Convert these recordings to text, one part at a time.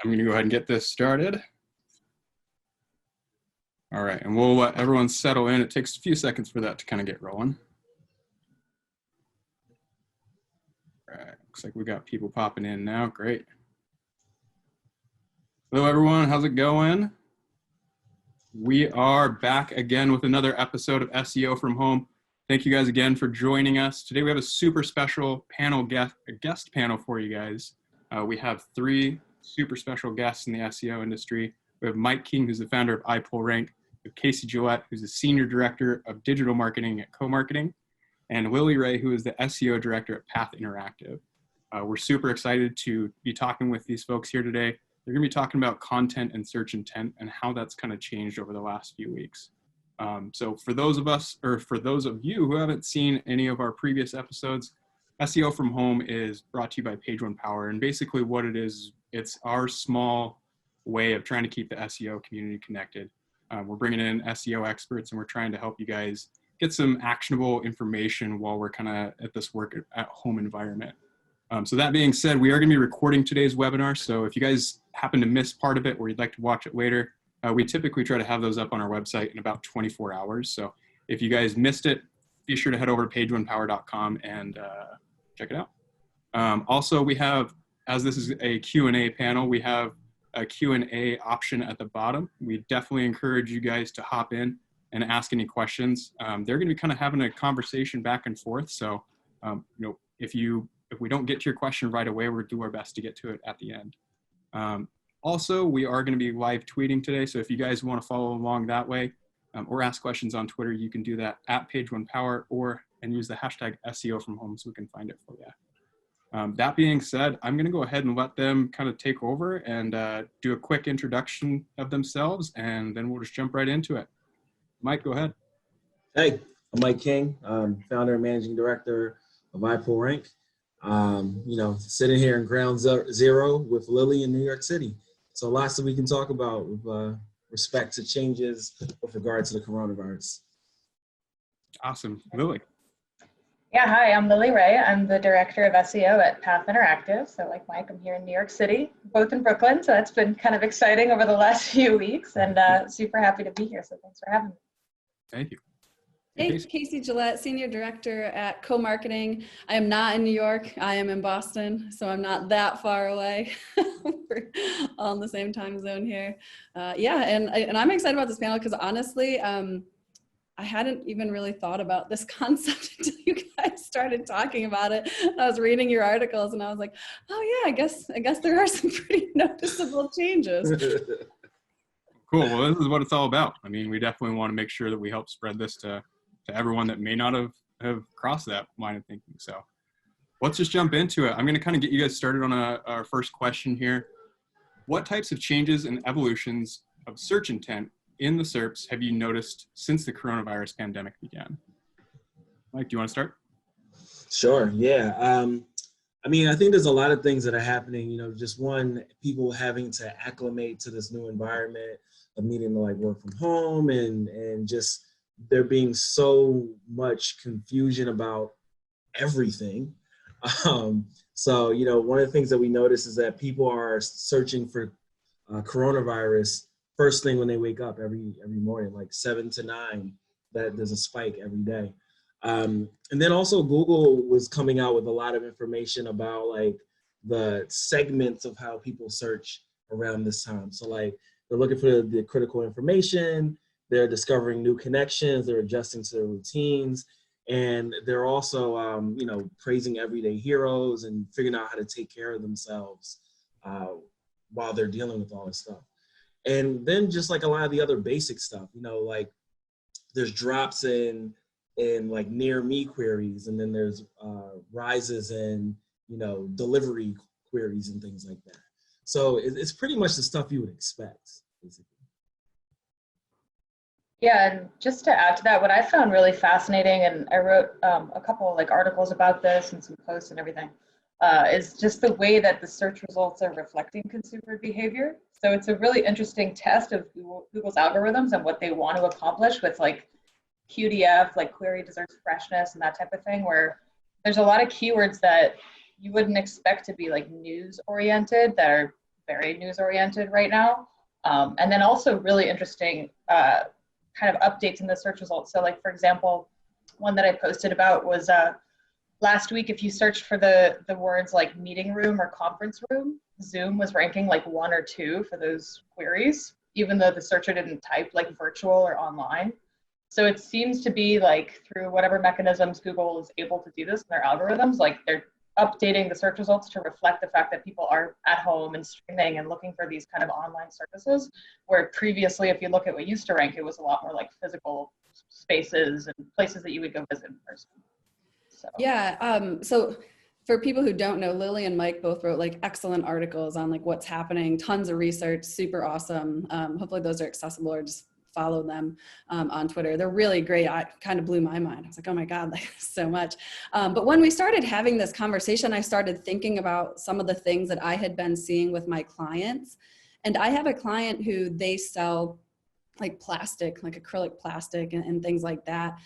I'm going to go ahead and get this started. All right, and we'll let everyone settle in. It takes a few seconds for that to kind of get rolling. All right, looks like we got people popping in now. Great. Hello, everyone. How's it going? We are back again with another episode of SEO from Home. Thank you guys again for joining us. Today we have a super special guest panel for you guys. We have three super special guests in the SEO industry. We have Mike King, who's the founder of iPullRank. We have Casie Gillette, who's the Senior Director of Digital Marketing at KoMarketing. And Lily Ray, who is the SEO Director at Path Interactive. We're super excited to be talking with these folks here today. They're going to be talking about content and search intent and how that's kind of changed over the last few weeks. So for those of you who haven't seen any of our previous episodes, SEO from Home is brought to you by Page One Power. And basically what it is, it's our small way of trying to keep the SEO community connected. We're bringing in SEO experts and we're trying to help you guys get some actionable information while we're kind of at this work at home environment. So that being said, we are going to be recording today's webinar. So if you guys happen to miss part of it or you'd like to watch it later, we typically try to have those up on our website in about 24 hours. So if you guys missed it, be sure to head over to pageonepower.com and check it out. Also, we have, as this is a Q&A panel, we have a Q&A option at the bottom. We definitely encourage you guys to hop in and ask any questions. They're going to be kind of having a conversation back and forth. So, if we don't get to your question right away, we'll do our best to get to it at the end. Also, we are going to be live tweeting today. So if you guys want to follow along that way or ask questions on Twitter, you can do that at PageOnePower and use the hashtag SEO from Home so we can find it for you. That being said, I'm going to go ahead and let them kind of take over and do a quick introduction of themselves, and then we'll just jump right into it. Mike, go ahead. Hey, I'm Mike King, founder and managing director of iPullRank. Sitting here in ground zero with Lily in New York City. So lots that we can talk about with respect to changes with regard to the coronavirus. Awesome. Lily. Yeah, hi, I'm Lily Ray. I'm the director of SEO at Path Interactive. So like Mike, I'm here in New York City, both in Brooklyn. So it's been kind of exciting over the last few weeks and super happy to be here. So thanks for having me. Thank you. Hey, Casie Gillette, Senior Director at KoMarketing. I am not in New York. I am in Boston, so I'm not that far away. We're all in the same time zone here. And I'm excited about this panel because honestly, I hadn't even really thought about this concept until you guys started talking about it. I was reading your articles and I was like, oh yeah, I guess there are some pretty noticeable changes. Cool. Well, this is what it's all about. I mean, we definitely want to make sure that we help spread this to everyone that may not have crossed that line of thinking. So let's just jump into it. I'm going to kind of get you guys started on our first question here. What types of changes and evolutions of search intent in the SERPs have you noticed since the coronavirus pandemic began? Mike, do you want to start? Sure, yeah. I think there's a lot of things that are happening, just one, people having to acclimate to this new environment of needing to work from home and just there being so much confusion about everything. So, one of the things that we notice is that people are searching for coronavirus first thing when they wake up every morning, like 7 to 9, that there's a spike every day. And then also Google was coming out with a lot of information about the segments of how people search around this time. So they're looking for the critical information, they're discovering new connections, they're adjusting to their routines, and they're also, praising everyday heroes and figuring out how to take care of themselves while they're dealing with all this stuff. And then just a lot of the other basic stuff, there's drops in near me queries, and then there's rises in, delivery queries and things like that. So it's pretty much the stuff you would expect, basically. Yeah, and just to add to that, what I found really fascinating, and I wrote a couple articles about this and some posts and everything, is just the way that the search results are reflecting consumer behavior. So it's a really interesting test of Google's algorithms and what they want to accomplish with QDF, query deserves freshness and that type of thing, where there's a lot of keywords that you wouldn't expect to be news oriented that are very news oriented right now. And then also really interesting kind of updates in the search results. So like, for example, one that I posted about was last week, if you searched for the words like meeting room or conference room, Zoom was ranking like 1 or 2 for those queries, even though the searcher didn't type like virtual or online. So it seems to be like through whatever mechanisms Google is able to do this in their algorithms, like they're updating the search results to reflect the fact that people are at home and streaming and looking for these kind of online services, where previously, if you look at what used to rank, it was a lot more like physical spaces and places that you would go visit in person. So. Yeah, so for people who don't know, Lily and Mike both wrote like excellent articles on like what's happening, tons of research, super awesome. Hopefully those are accessible, or just follow them on Twitter. They're really great. I kind of blew my mind. I was like, oh my God, like so much. But when we started having this conversation, I started thinking about some of the things that I had been seeing with my clients. And I have a client who they sell like plastic, like acrylic plastic and things like that.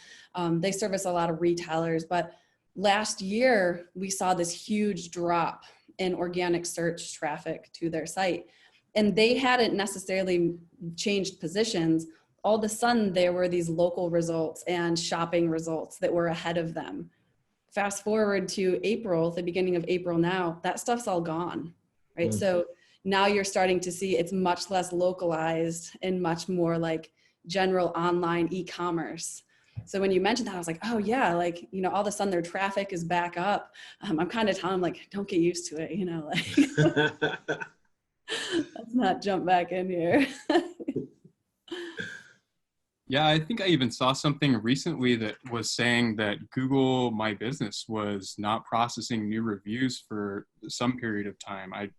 They service a lot of retailers, but last year we saw this huge drop in organic search traffic to their site. And they hadn't necessarily changed positions. All of a sudden there were these local results and shopping results that were ahead of them. Fast forward to April, the beginning of April now, that stuff's all gone, right? So now you're starting to see it's much less localized and much more like general online e-commerce. So when you mentioned that, I was like, oh yeah, like, you know, all of a sudden their traffic is back up. I'm kind of telling them like, don't get used to it, you know, like let's not jump back in here. Yeah, I think I even saw something recently that was saying that Google My Business was not processing new reviews for some period of time. I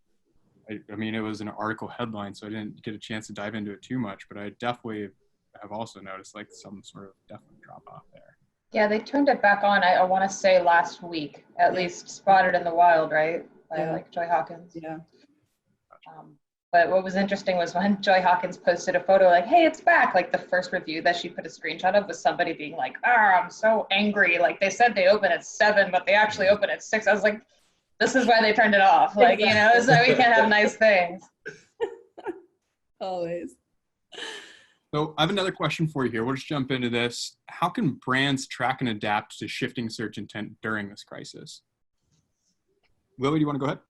mean, it was an article headline, so I didn't get a chance to dive into it too much, but I definitely have also noticed like some sort of definite drop off there. Yeah, they turned it back on, I want to say last week, at least spotted in the wild, right? By like Joy Hawkins. Yeah. But what was interesting was when Joy Hawkins posted a photo like, hey, it's back. Like the first review that she put a screenshot of was somebody being like, I'm so angry. Like they said they open at 7, but they actually open at 6. I was like, this is why they turned it off. Like, you know, so we can have nice things. Always. So I have another question for you here. We'll just jump into this. How can brands track and adapt to shifting search intent during this crisis? Lily, do you want to go ahead?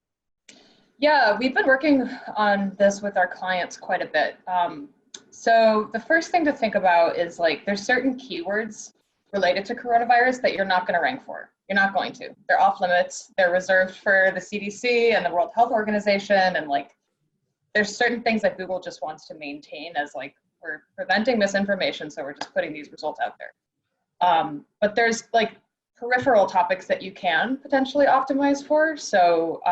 Yeah, we've been working on this with our clients quite a bit. So the first thing to think about is like, there's certain keywords related to coronavirus that you're not going to rank for. You're not going to. They're off limits. They're reserved for the CDC and the World Health Organization. And like, there's certain things that Google just wants to maintain as like, we're preventing misinformation, so we're just putting these results out there. But there's like peripheral topics that you can potentially optimize for. So,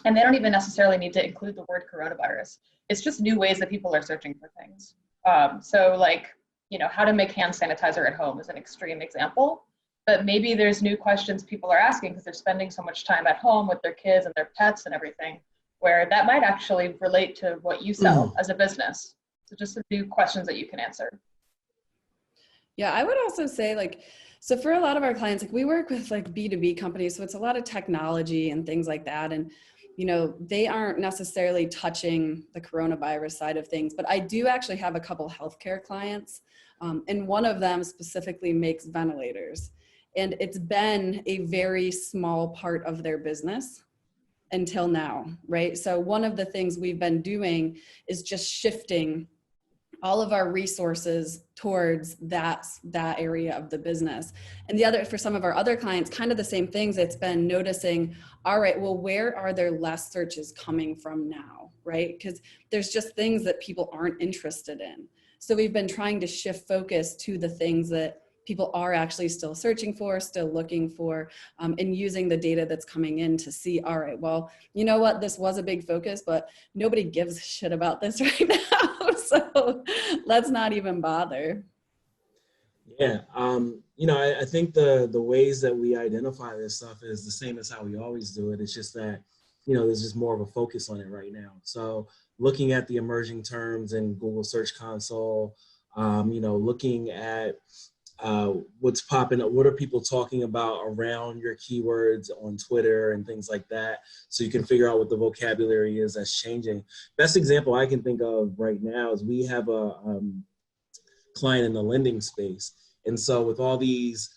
and they don't even necessarily need to include the word coronavirus. It's just new ways that people are searching for things. So like, you know, how to make hand sanitizer at home is an extreme example, but maybe there's new questions people are asking because they're spending so much time at home with their kids and their pets and everything, where that might actually relate to what you sell as a business. So just some new questions that you can answer. Yeah, I would also say like, so for a lot of our clients, like we work with like B2B companies, so it's a lot of technology and things like that. And, you know, they aren't necessarily touching the coronavirus side of things, but I do actually have a couple healthcare clients. And one of them specifically makes ventilators. And it's been a very small part of their business until now, right? So one of the things we've been doing is just shifting all of our resources towards that area of the business. And the other, for some of our other clients, kind of the same things. It's been noticing, all right, well, where are there less searches coming from now, right? Because there's just things that people aren't interested in. So we've been trying to shift focus to the things that people are actually still searching for, still looking for, and using the data that's coming in to see, all right, well, you know what, this was a big focus, but nobody gives a shit about this right now. So let's not even bother. Yeah, you know, I think the ways that we identify this stuff is the same as how we always do it. It's just that, you know, there's just more of a focus on it right now. So looking at the emerging terms in Google Search Console, you know, looking at what's popping up, what are people talking about around your keywords on Twitter and things like that, so you can figure out what the vocabulary is that's changing. Best example I can think of right now is we have a client in the lending space, and so with all these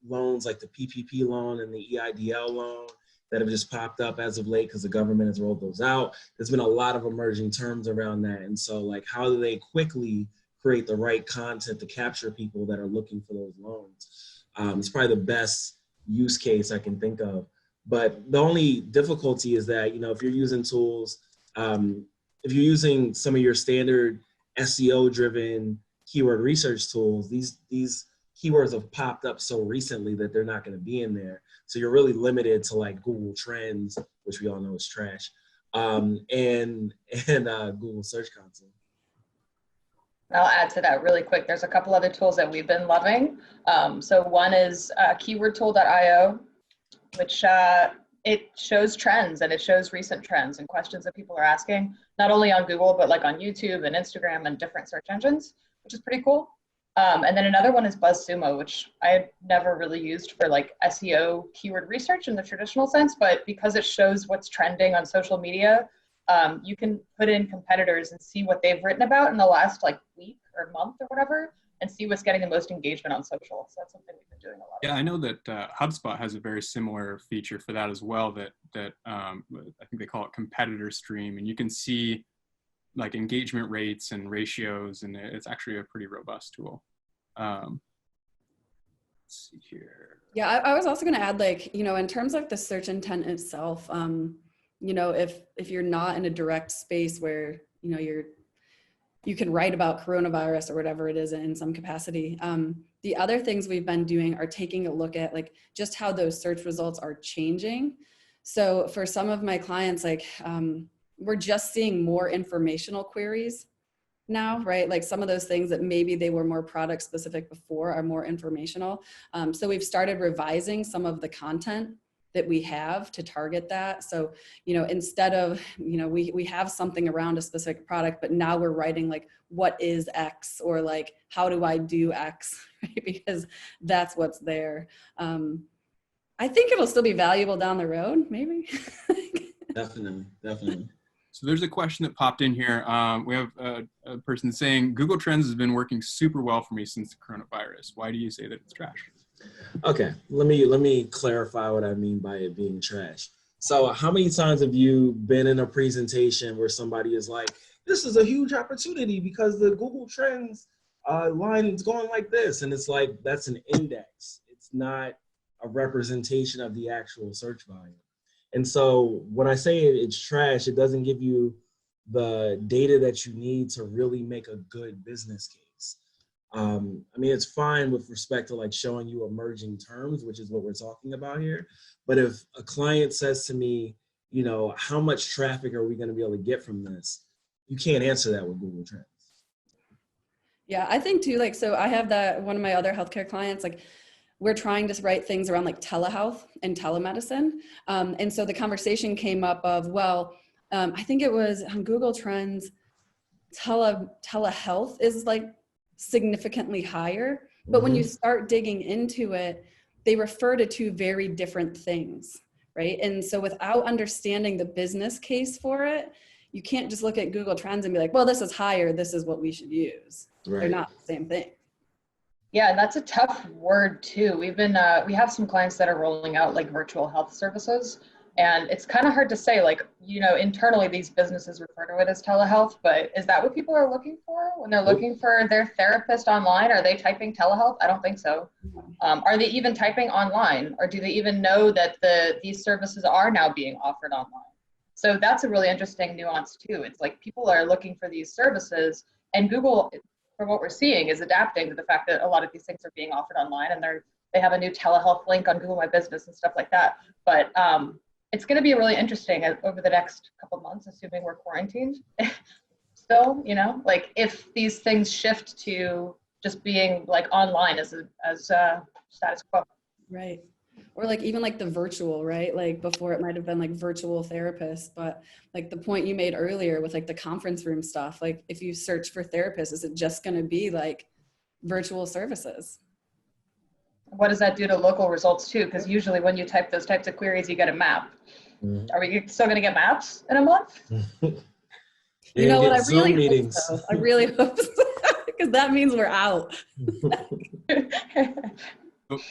loans like the PPP loan and the EIDL loan that have just popped up as of late because the government has rolled those out, there's been a lot of emerging terms around that. And so like, how do they quickly create the right content to capture people that are looking for those loans? It's probably the best use case I can think of. But the only difficulty is that, if you're using tools, if you're using some of your standard SEO driven keyword research tools, these keywords have popped up so recently that they're not going to be in there. So you're really limited to like Google Trends, which we all know is trash, and Google Search Console. I'll add to that really quick. There's a couple other tools that we've been loving. So one is keywordtool.io, which it shows trends and it shows recent trends and questions that people are asking, not only on Google, but like on YouTube and Instagram and different search engines, which is pretty cool. And then another one is BuzzSumo, which I had never really used for like SEO keyword research in the traditional sense, but because it shows what's trending on social media, you can put in competitors and see what they've written about in the last like week or month or whatever, and see what's getting the most engagement on social. So that's something we've been doing a lot. Yeah, I know that HubSpot has a very similar feature for that as well. That I think they call it competitor stream, and you can see like engagement rates and ratios, and it's actually a pretty robust tool. Let's see here. Yeah, I was also going to add, like, in terms of the search intent itself, if you're not in a direct space where, you can write about coronavirus or whatever it is in some capacity. The other things we've been doing are taking a look at like just how those search results are changing. So for some of my clients, like we're just seeing more informational queries now, right? Like some of those things that maybe they were more product specific before are more informational. So we've started revising some of the content that we have to target that. So, instead of, we have something around a specific product, but now we're writing like, what is X, or like, how do I do X, right? Because that's what's there. I think it'll still be valuable down the road, maybe. Definitely. So there's a question that popped in here. We have a person saying, Google Trends has been working super well for me since the coronavirus. Why do you say that it's trash? Okay, let me clarify what I mean by it being trash. So how many times have you been in a presentation where somebody is like, this is a huge opportunity because the Google Trends line is going like this, and it's like, that's an index. It's not a representation of the actual search volume. And so when I say it's trash, it doesn't give you the data that you need to really make a good business case. It's fine with respect to like showing you emerging terms, which is what we're talking about here. But if a client says to me, how much traffic are we going to be able to get from this? You can't answer that with Google Trends. Yeah, I think too, like, so I have that one of my other healthcare clients, like, we're trying to write things around like telehealth and telemedicine. And so the conversation came up of, I think it was on Google Trends, telehealth is like significantly higher. But when you start digging into it, they refer to two very different things, right? And so without understanding the business case for it, you can't just look at Google Trends and be like, well, this is higher, this is what we should use. Right. They're not the same thing. Yeah, and that's a tough word too. We have some clients that are rolling out like virtual health services, and it's kind of hard to say, like, internally these businesses refer to it as telehealth, but is that what people are looking for when they're looking for their therapist online? Are they typing telehealth? I don't think so. Are they even typing online, or do they even know that these services are now being offered online? So that's a really interesting nuance too. It's like people are looking for these services, and Google, from what we're seeing, is adapting to the fact that a lot of these things are being offered online, and they have a new telehealth link on Google My Business and stuff like that. But it's going to be really interesting over the next couple of months, assuming we're quarantined still, like if these things shift to just being like online as status quo. Right. Or like even like the virtual, right? Like before it might have been like virtual therapists, but like the point you made earlier with like the conference room stuff, like if you search for therapists, is it just going to be like virtual services. What does that do to local results too? Because usually when you type those types of queries, you get a map. Mhm. Are we still going to get maps in a month? You know what? I Zoom really meetings. hope so. I really hope so, because that means we're out.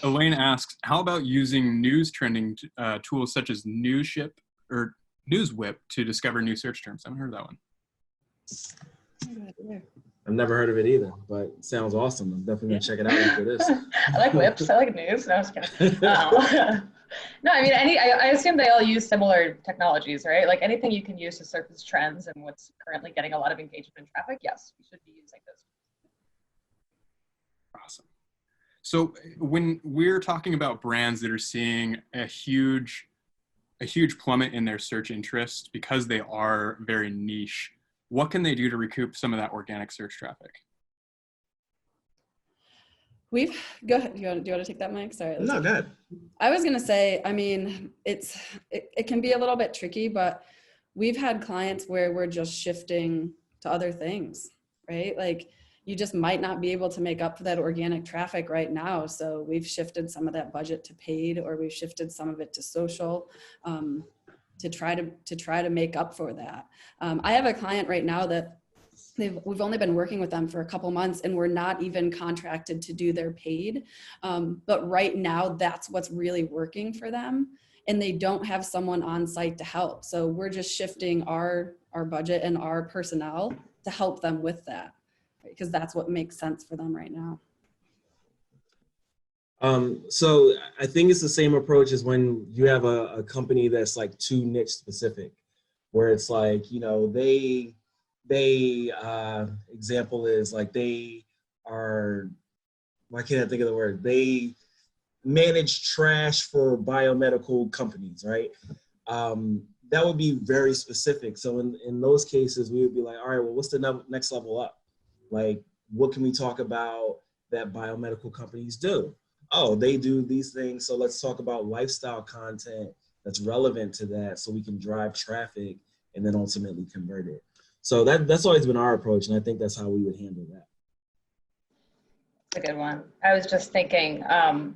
Elaine asks, how about using news trending tools such as NewsShip or NewsWhip to discover new search terms? I haven't heard of that one. I've never heard of it either, but it sounds awesome. I'm definitely gonna check it out after this. I like whips. I like news. No, I'm just kidding. No, I mean, I assume they all use similar technologies, right? Like anything you can use to surface trends and what's currently getting a lot of engagement and traffic. Yes, we should be using those. Awesome. So when we're talking about brands that are seeing a huge plummet in their search interest because they are very niche, what can they do to recoup some of that organic search traffic? Go ahead. Do you want to take that, Mike? Sorry. No, go ahead. I was going to say, I mean, it can be a little bit tricky, but we've had clients where we're just shifting to other things, right? Like you just might not be able to make up for that organic traffic right now. So we've shifted some of that budget to paid, or we've shifted some of it to social, to try to make up for that. I have a client right now that we've only been working with them for a couple months and we're not even contracted to do their paid. But right now that's what's really working for them. And they don't have someone on site to help. So we're just shifting our budget and our personnel to help them with that, because that's what makes sense for them right now. So I think it's the same approach as when you have a company that's like too niche specific, where it's like, you know, they example is like they are, why can't I think of the word? They manage trash for biomedical companies, right? That would be very specific. So in those cases, we would be like, all right, well, what's the next level up? Like, what can we talk about that biomedical companies do? Oh, they do these things. So let's talk about lifestyle content that's relevant to that so we can drive traffic and then ultimately convert it. So that's always been our approach. And I think that's how we would handle that. That's a good one. I was just thinking,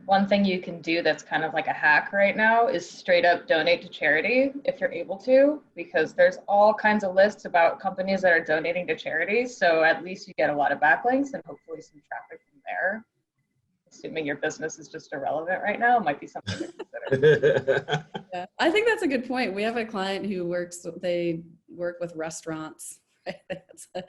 one thing you can do that's kind of like a hack right now is straight up donate to charity if you're able to, because there's all kinds of lists about companies that are donating to charities. So at least you get a lot of backlinks and hopefully some traffic from there. Assuming your business is just irrelevant right now, it might be something to consider. Yeah, I think that's a good point. We have a client who they work with restaurants. Right? That's a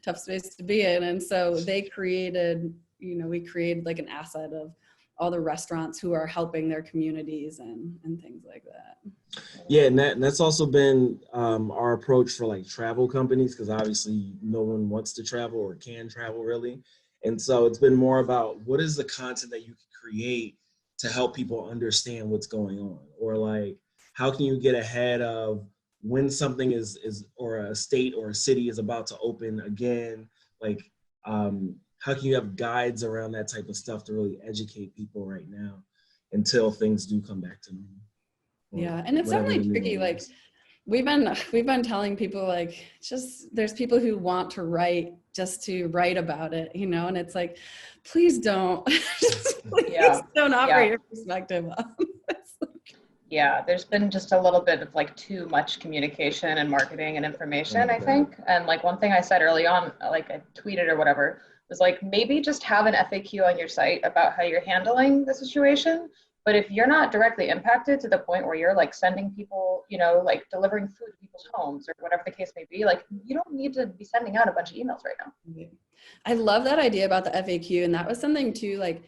tough space to be in. And so we created like an asset of all the restaurants who are helping their communities and things like that. Yeah, and that's also been our approach for like travel companies, because obviously no one wants to travel or can travel really. And so it's been more about what is the content that you can create to help people understand what's going on, or like how can you get ahead of when something is or a state or a city is about to open again, like how can you have guides around that type of stuff to really educate people right now until things do come back to normal? Yeah, and it's definitely tricky. Like we've been telling people, like, just there's people who want to write just to write about it, you know, and it's like, please don't, don't operate your perspective on this. Yeah, there's been just a little bit of like too much communication and marketing and information, I think. And like one thing I said early on, like I tweeted or whatever, was like maybe just have an FAQ on your site about how you're handling the situation. But if you're not directly impacted to the point where you're like sending people, you know, like delivering food to people's homes or whatever the case may be, like you don't need to be sending out a bunch of emails right now. I love that idea about the FAQ. And that was something too, like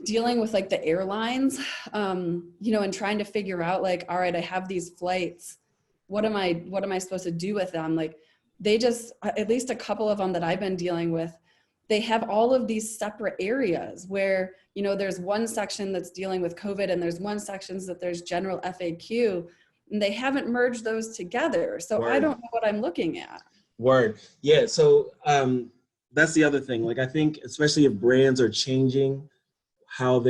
dealing with like the airlines, you know, and trying to figure out like, all right, I have these flights. What am I supposed to do with them? Like they just, at least a couple of them that I've been dealing with, they have all of these separate areas where, you know, there's one section that's dealing with COVID and there's one section that there's general FAQ, and they haven't merged those together. So I don't know what I'm looking at. Yeah. So that's the other thing. Like, I think, especially if brands are changing what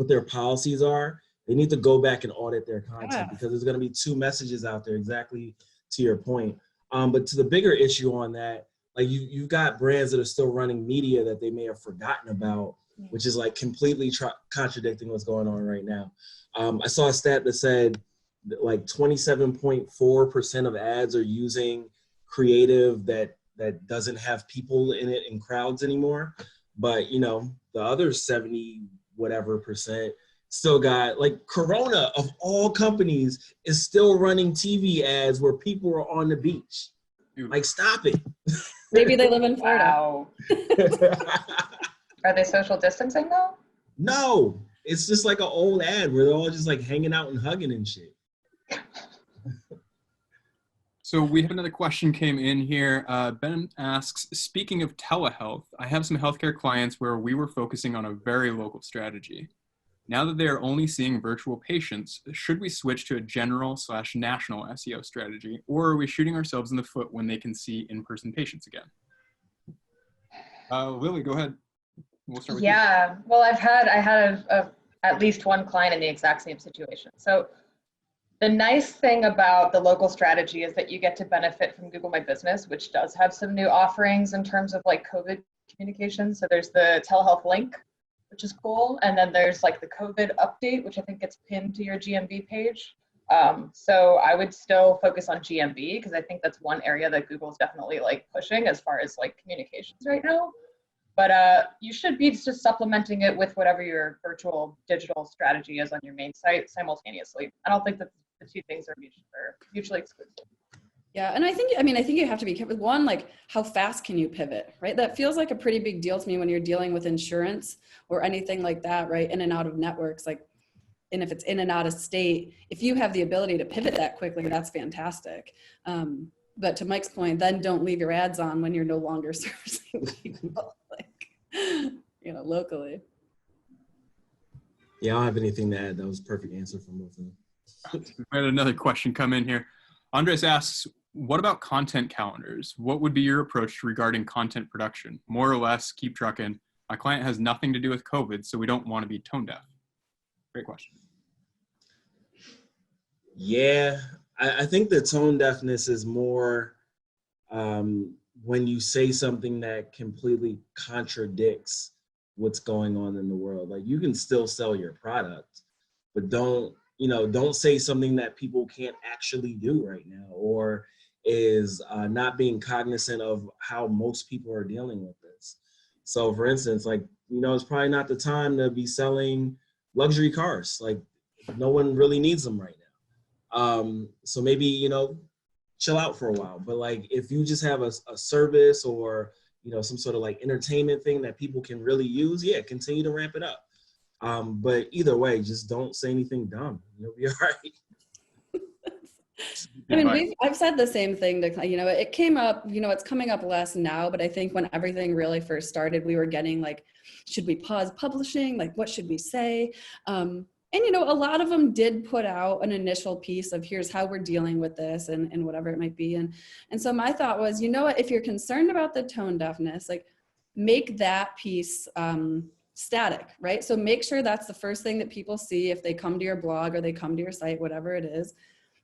their policies are, they need to go back and audit their content because there's going to be two messages out there, exactly to your point. But to the bigger issue on that, like you've got brands that are still running media that they may have forgotten about, which is like completely contradicting what's going on right now. I saw a stat that said that like 27.4% of ads are using creative that doesn't have people in it in crowds anymore. But, you know, the other 70 whatever percent still got, like, Corona of all companies is still running TV ads where people are on the beach. Like, stop it. Maybe they live in Florida. Wow. Are they social distancing though? No, it's just like an old ad where they're all just like hanging out and hugging and shit. So we have another question came in here. Ben asks, speaking of telehealth, I have some healthcare clients where we were focusing on a very local strategy. Now that they are only seeing virtual patients, should we switch to a general/national SEO strategy, or are we shooting ourselves in the foot when they can see in-person patients again? Lily, go ahead. We'll start with you. Yeah, well, I had at least one client in the exact same situation. So the nice thing about the local strategy is that you get to benefit from Google My Business, which does have some new offerings in terms of like COVID communication. So there's the telehealth link, which is cool. And then there's like the COVID update, which I think gets pinned to your GMB page. So I would still focus on GMB because I think that's one area that Google's definitely like pushing as far as like communications right now. But you should be just supplementing it with whatever your virtual digital strategy is on your main site simultaneously. I don't think that the two things are mutually exclusive. Yeah, and I think you have to be careful. One, like, how fast can you pivot, right? That feels like a pretty big deal to me when you're dealing with insurance or anything like that, right? In and out of networks, like, and if it's in and out of state, if you have the ability to pivot that quickly, that's fantastic. But to Mike's point, then don't leave your ads on when you're no longer servicing people, like, you know, locally. Yeah, I don't have anything to add. That was a perfect answer from both of them. We had another question come in here. Andres asks, what about content calendars? What would be your approach regarding content production? More or less, keep trucking. My client has nothing to do with COVID, so we don't want to be tone deaf. Great question. Yeah, I think the tone deafness is more when you say something that completely contradicts what's going on in the world. Like, you can still sell your product, but don't say something that people can't actually do right now, or is not being cognizant of how most people are dealing with this. So for instance, like, you know, it's probably not the time to be selling luxury cars. Like, no one really needs them right now. So maybe, you know, chill out for a while. But like, if you just have a service or, you know, some sort of like entertainment thing that people can really use, yeah, continue to ramp it up. But either way, just don't say anything dumb. You'll be all right. I mean, I've said the same thing to, you know, it came up, you know, it's coming up less now, but I think when everything really first started, we were getting like, should we pause publishing? Like, what should we say? And, you know, a lot of them did put out an initial piece of here's how we're dealing with this and whatever it might be. And so my thought was, you know what, if you're concerned about the tone deafness, like, make that piece static, right? So make sure that's the first thing that people see if they come to your blog or they come to your site, whatever it is,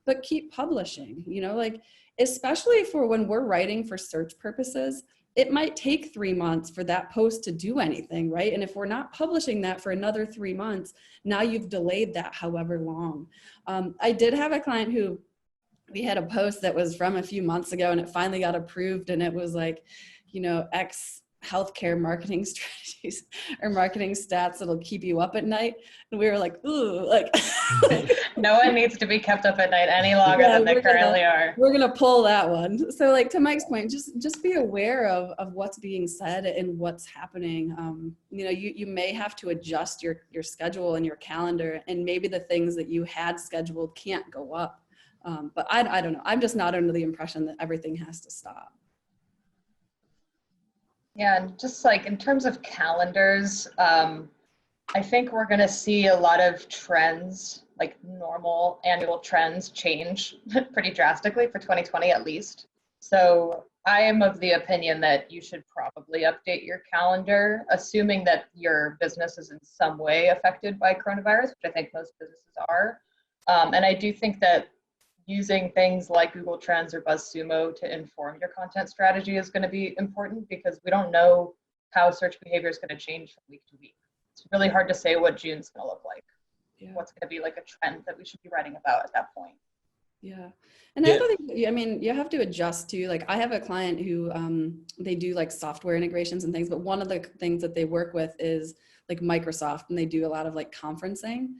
but keep publishing, you know, like, especially for when we're writing for search purposes, it might take 3 months for that post to do anything, right? And if we're not publishing that for another 3 months, now you've delayed that however long. I did have a client who, we had a post that was from a few months ago and it finally got approved, and it was like, you know, X healthcare marketing strategies or marketing stats that'll keep you up at night. And we were like, ooh, like no one needs to be kept up at night any longer than they currently are. We're gonna pull that one. So like, to Mike's point, just be aware of what's being said and what's happening. You know, you may have to adjust your schedule and your calendar, and maybe the things that you had scheduled can't go up. But I don't know. I'm just not under the impression that everything has to stop. Yeah, and just like in terms of calendars, I think we're going to see a lot of trends, like normal annual trends, change pretty drastically for 2020 at least. So I am of the opinion that you should probably update your calendar, assuming that your business is in some way affected by coronavirus, which I think most businesses are. And I do think that using things like Google Trends or BuzzSumo to inform your content strategy is going to be important, because we don't know how search behavior is going to change from week to week. It's really hard to say what June's going to look like. Yeah. What's going to be like a trend that we should be writing about at that point. Yeah. And I think, I mean, you have to adjust to, like, I have a client who, they do like software integrations and things, but one of the things that they work with is like Microsoft, and they do a lot of like conferencing,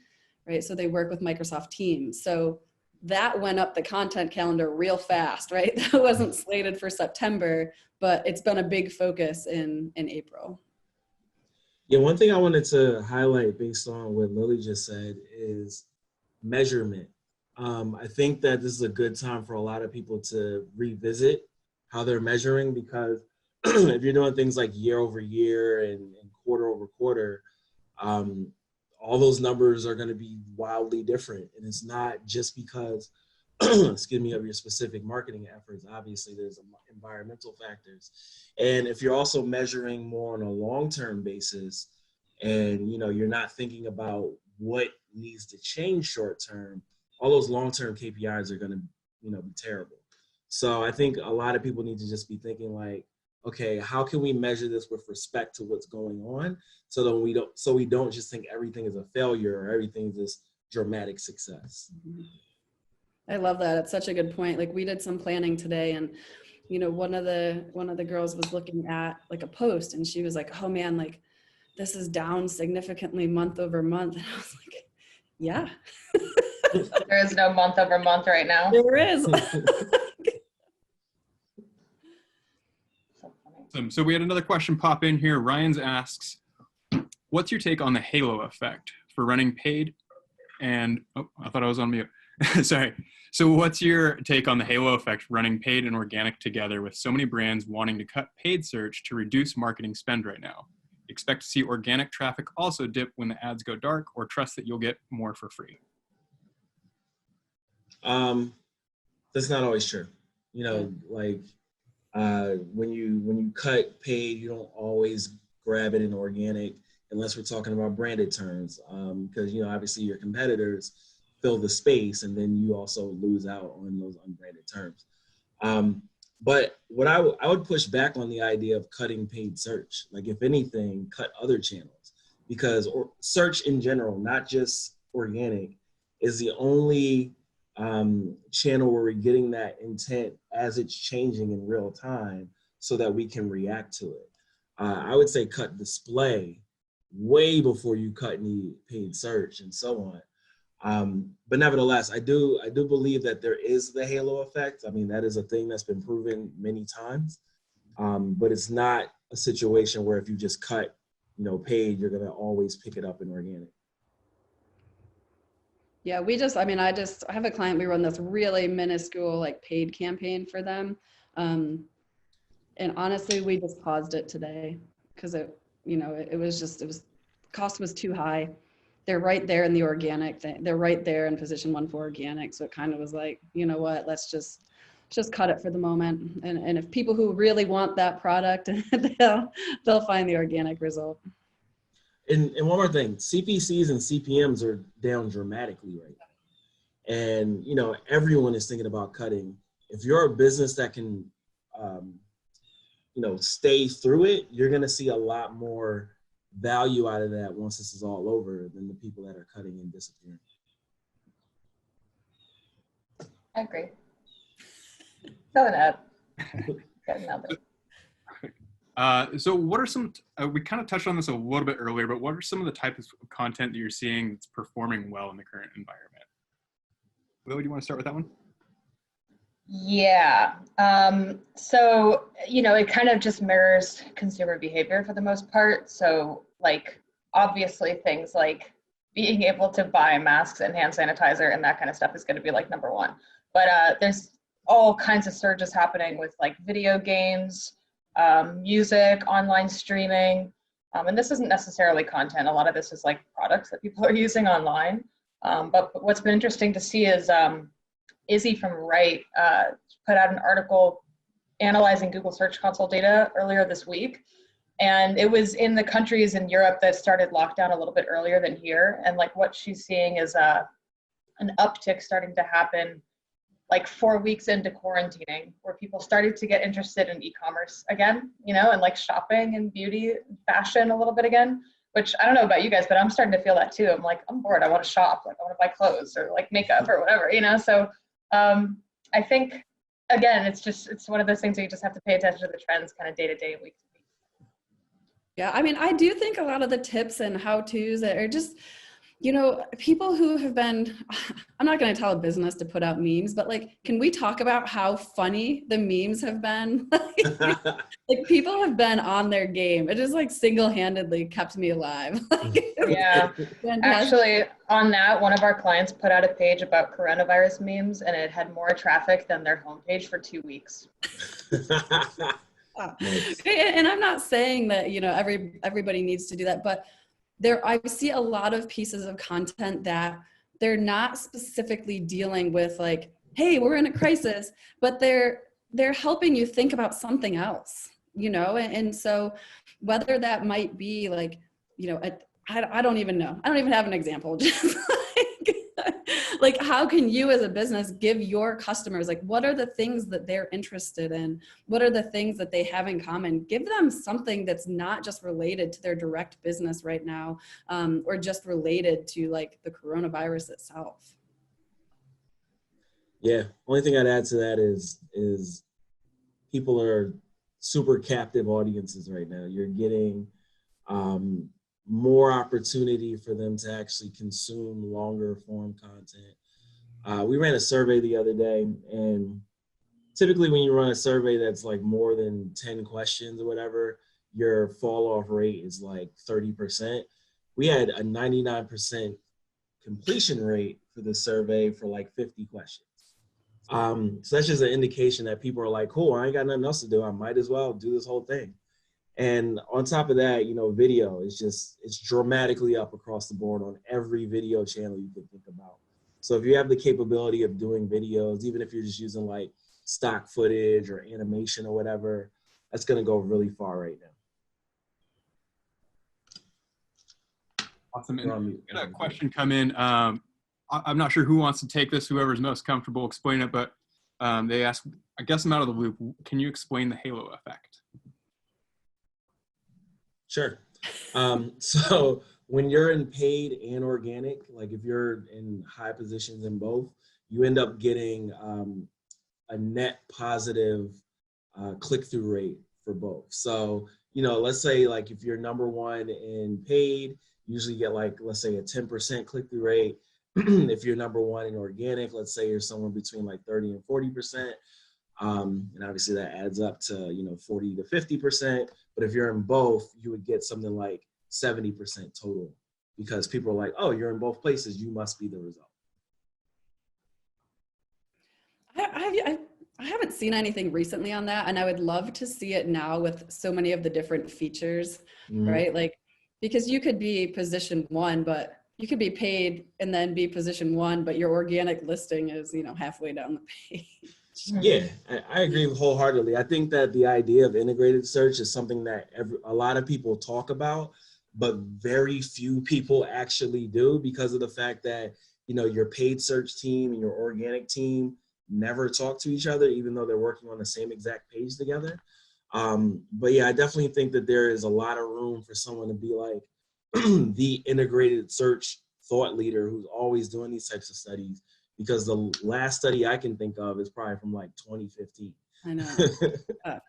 right? So they work with Microsoft Teams. So that went up the content calendar real fast, right? That wasn't slated for September, but it's been a big focus in April. Yeah, one thing I wanted to highlight based on what Lily just said is measurement. I think that this is a good time for a lot of people to revisit how they're measuring, because if you're doing things like year over year and quarter over quarter, all those numbers are going to be wildly different. And it's not just because, excuse me, of your specific marketing efforts. Obviously, there's environmental factors. And if you're also measuring more on a long-term basis, and you're not thinking about what needs to change short-term, all those long-term KPIs are going to be terrible. So I think a lot of people need to just be thinking like, okay, how can we measure this with respect to what's going on, so that we don't just think everything is a failure or everything is this dramatic success. I love that. It's such a good point. Like, we did some planning today, and one of the girls was looking at like a post, and she was like, oh man, like this is down significantly month over month. And I was like, yeah. There is no month over month right now. There is. So we had another question pop in here. Ryan's asks, what's your take on the halo effect for running paid? And, oh, I thought I was on mute. Sorry. So what's your take on the halo effect running paid and organic together, with so many brands wanting to cut paid search to reduce marketing spend right now? Expect to see organic traffic also dip when the ads go dark, or trust that you'll get more for free? That's not always true. When you cut paid, you don't always grab it in organic, unless we're talking about branded terms, because obviously your competitors fill the space, and then you also lose out on those unbranded terms. But what I would push back on the idea of cutting paid search. Like, if anything, cut other channels, because search in general, not just organic, is the only channel where we're getting that intent as it's changing in real time, so that we can react to it. I would say cut display way before you cut any paid search and so on. But nevertheless, I do believe that there is the halo effect. I mean, that is a thing that's been proven many times. But it's not a situation where if you just cut, paid, you're gonna always pick it up in organic. Yeah, I have a client, we run this really minuscule like paid campaign for them. And honestly, we just paused it today because cost was too high. They're right there in the organic thing. They're right there in position 1 for organic. So it kind of was like, you know what, let's just cut it for the moment. And if people who really want that product, they'll find the organic result. And one more thing, CPCs and CPMs are down dramatically right now. And, everyone is thinking about cutting. If you're a business that can, stay through it, you're going to see a lot more value out of that once this is all over than the people that are cutting and disappearing. I agree. Go ahead. Got another. So what are some, we kind of touched on this a little bit earlier, but what are some of the types of content that you're seeing that's performing well in the current environment? Lily, do you want to start with that one? Yeah. So, it kind of just mirrors consumer behavior for the most part. So, like, obviously things like being able to buy masks and hand sanitizer and that kind of stuff is going to be like number one. But there's all kinds of surges happening with like video games, music, online streaming. And this isn't necessarily content. A lot of this is like products that people are using online. But what's been interesting to see is Izzy from Right put out an article analyzing Google Search Console data earlier this week. And it was in the countries in Europe that started lockdown a little bit earlier than here. And like what she's seeing is an uptick starting to happen like 4 weeks into quarantining, where people started to get interested in e-commerce again, you know, and like shopping and beauty and fashion a little bit again, which I don't know about you guys, but I'm starting to feel that too. I'm like, I'm bored. I want to shop. Like I want to buy clothes or like makeup or whatever, you know? So I think, again, it's one of those things where you just have to pay attention to the trends kind of day to day, week to week. Yeah, I mean, I do think a lot of the tips and how-tos are just, you know, people who have been, I'm not going to tell a business to put out memes, but like, can we talk about how funny the memes have been? Like people have been on their game. It just like single-handedly kept me alive. Yeah. Actually, on that, one of our clients put out a page about coronavirus memes, and it had more traffic than their homepage for 2 weeks. Nice. And I'm not saying that, you know, everybody needs to do that, but I see a lot of pieces of content that they're not specifically dealing with like, hey, we're in a crisis, but they're helping you think about something else, you know? And so whether that might be like, you know, I don't even know. I don't even have an example. Just like how can you as a business give your customers, like, what are the things that they're interested in? What are the things that they have in common? Give them something that's not just related to their direct business right now, or just related to like the coronavirus itself. Yeah. Only thing I'd add to that is people are super captive audiences right now. You're getting more opportunity for them to actually consume longer form content. We ran a survey the other day, and typically when you run a survey that's like more than 10 questions or whatever, your fall off rate is like 30%. We had a 99% completion rate for the survey for like 50 questions. So that's just an indication that people are like, cool, I ain't got nothing else to do. I might as well do this whole thing. And on top of that, you know, video is it's dramatically up across the board on every video channel you can think about. So if you have the capability of doing videos, even if you're just using like stock footage or animation or whatever, that's going to go really far right now. Awesome. And we got a question come in. I'm not sure who wants to take this, whoever's most comfortable explaining it, but they ask, I guess I'm out of the loop. Can you explain the halo effect? Sure. So when you're in paid and organic, like if you're in high positions in both, you end up getting a net positive click-through rate for both. So, you know, let's say like if you're number one in paid, you usually get like, let's say a 10% click-through rate. If you're number one in organic, let's say you're somewhere between like 30 and 40%. And obviously that adds up to, you know, 40 to 50%. But if you're in both, you would get something like 70% total, because people are like, oh, you're in both places, you must be the result. I haven't seen anything recently on that, and I would love to see it now with so many of the different features, right? Like, because you could be position one, but you could be paid and then be position one, but your organic listing is, you know, halfway down the page. Yeah, I agree wholeheartedly. I think that the idea of integrated search is something that a lot of people talk about, but very few people actually do, because of the fact that, you know, your paid search team and your organic team never talk to each other, even though they're working on the same exact page together. But yeah, I definitely think that there is a lot of room for someone to be like the integrated search thought leader who's always doing these types of studies, because the last study I can think of is probably from like 2015. I know.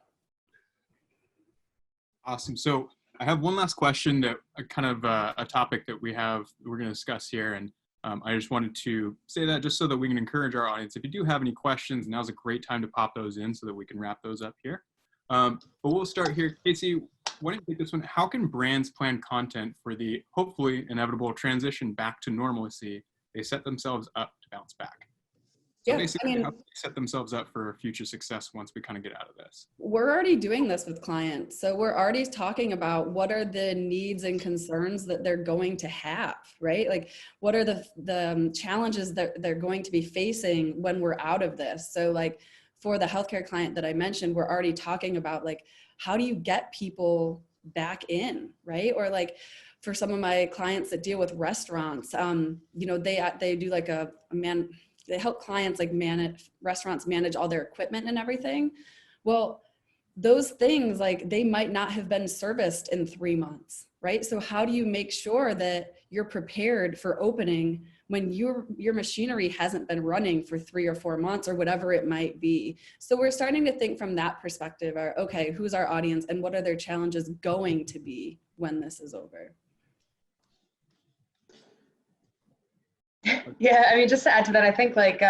Awesome. So I have one last question that kind of a topic that we're going to discuss here. And I just wanted to say that just so that we can encourage our audience. If you do have any questions, now's a great time to pop those in so that we can wrap those up here. But we'll start here. Casie, why don't you take this one? How can brands plan content for the hopefully inevitable transition back to normalcy? They set themselves up to bounce back. So Yeah, basically, I mean, how can they set themselves up for future success once we kind of get out of this? We're already doing this with clients. So we're already talking about what are the needs and concerns that they're going to have, right? Like what are the challenges that they're going to be facing when we're out of this? So like for the healthcare client that I mentioned, we're already talking about like, how do you get people back in, right? Or like for some of my clients that deal with restaurants, you know, they do like they help clients like restaurants manage all their equipment and everything. Well, those things, like, they might not have been serviced in 3 months, right? So how do you make sure that you're prepared for opening when your machinery hasn't been running for 3 or 4 months or whatever it might be? So we're starting to think from that perspective, okay, who's our audience and what are their challenges going to be when this is over? Yeah, I mean, just to add to that, I think like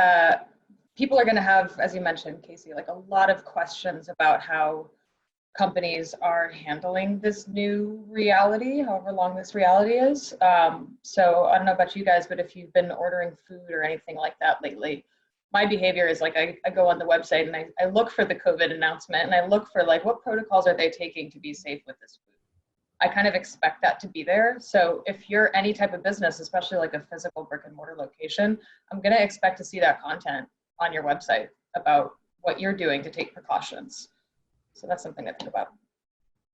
people are going to have, as you mentioned, Casie, like a lot of questions about how companies are handling this new reality, however long this reality is. So I don't know about you guys, but if you've been ordering food or anything like that lately, my behavior is like I go on the website and I look for the COVID announcement and I look for like what protocols are they taking to be safe with this food. I kind of expect that to be there. So if you're any type of business, especially like a physical brick and mortar location, I'm going to expect to see that content on your website about what you're doing to take precautions. So that's something to think about.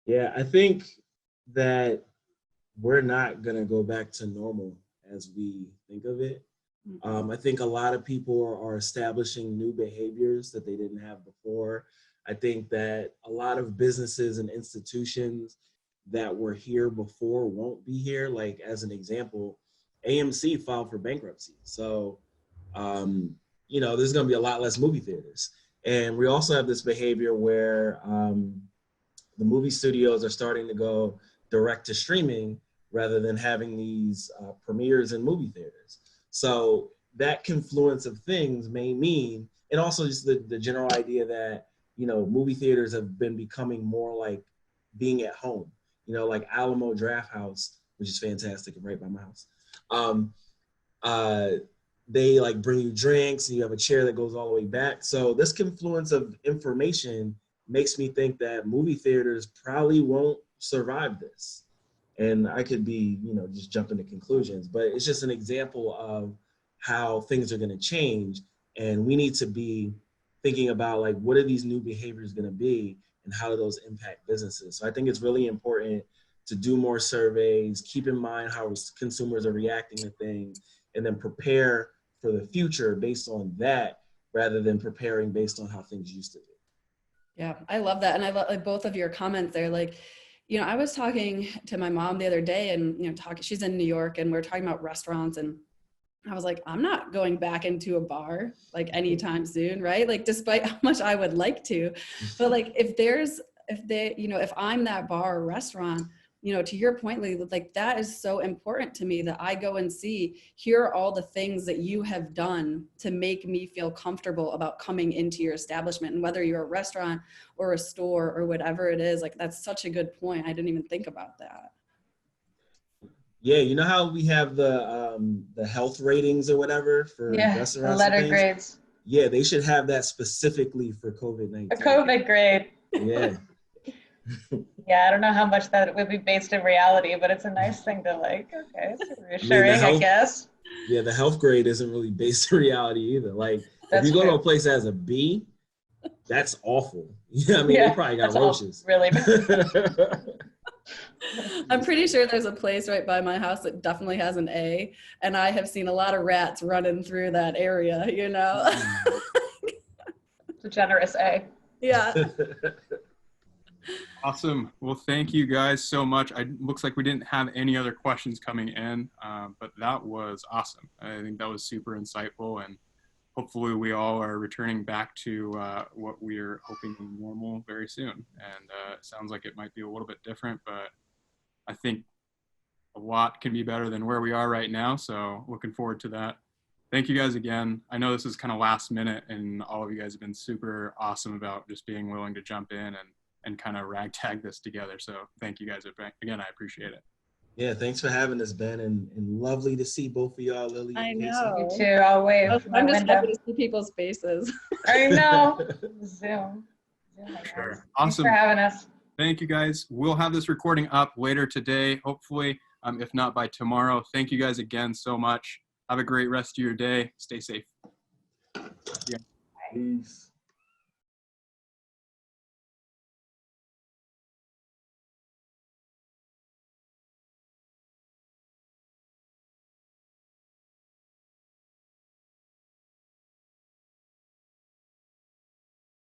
Yeah, I think that we're not going to go back to normal as we think of it. I think a lot of people are establishing new behaviors that they didn't have before. I think that a lot of businesses and institutions that were here before won't be here. Like, as an example, AMC filed for bankruptcy. So, you know, there's going to be a lot less movie theaters. And we also have this behavior where the movie studios are starting to go direct to streaming rather than having these premieres in movie theaters. So that confluence of things may mean, and also just the general idea that, you know, movie theaters have been becoming more like being at home. You know, like Alamo Draft House, which is fantastic and right by my house. They like bring you drinks and you have a chair that goes all the way back. So this confluence of information makes me think that movie theaters probably won't survive this. And I could be, you know, just jumping to conclusions, but it's just an example of how things are going to change. And we need to be thinking about like, what are these new behaviors going to be and how do those impact businesses? So I think it's really important to do more surveys, keep in mind how consumers are reacting to things, and then prepare for the future based on that rather than preparing based on how things used to be. Yeah, I love that. And I love like both of your comments there. Like, you know, I was talking to my mom the other day and, you know, she's in New York and we're talking about restaurants and I was like, I'm not going back into a bar like anytime soon, right? Like, despite how much I would like to, but like, if I'm that bar or restaurant, you know, to your point, Lee, like that is so important to me that I go and see, here are all the things that you have done to make me feel comfortable about coming into your establishment. And whether you're a restaurant or a store or whatever it is, like, that's such a good point. I didn't even think about that. Yeah, you know how we have the health ratings or whatever for restaurants the letter and things? grades. Yeah, they should have that specifically for COVID-19. A COVID grade. Yeah. Yeah, I don't know how much that would be based in reality, but it's a nice thing to like, okay, it's reassuring, I guess. Yeah, the health grade isn't really based in reality either. Like, That's if you go true. to a place that has a B, that's awful. Yeah, I mean, they probably got roaches. Really bad. I'm pretty sure there's a place right by my house that definitely has an A, and I have seen a lot of rats running through that area, you know? It's a generous A. Yeah. Awesome. Well, thank you guys so much. Looks like we didn't have any other questions coming in, but that was awesome. I think that was super insightful, and hopefully we all are returning back to what we're hoping normal very soon. And it sounds like it might be a little bit different, but I think a lot can be better than where we are right now. So looking forward to that. Thank you guys again. I know this is kind of last minute and all of you guys have been super awesome about just being willing to jump in and kind of ragtag this together. So thank you guys again. I appreciate it. Yeah, thanks for having us, Ben, and lovely to see both of y'all, Lily. I and Casie. know. You too. I'll wave. I'm just happy to see people's faces. I know. Zoom. Sure. Awesome. Thanks for having us. Thank you guys. We'll have this recording up later today, hopefully, if not by tomorrow. Thank you guys again so much. Have a great rest of your day. Stay safe. Yeah. Peace.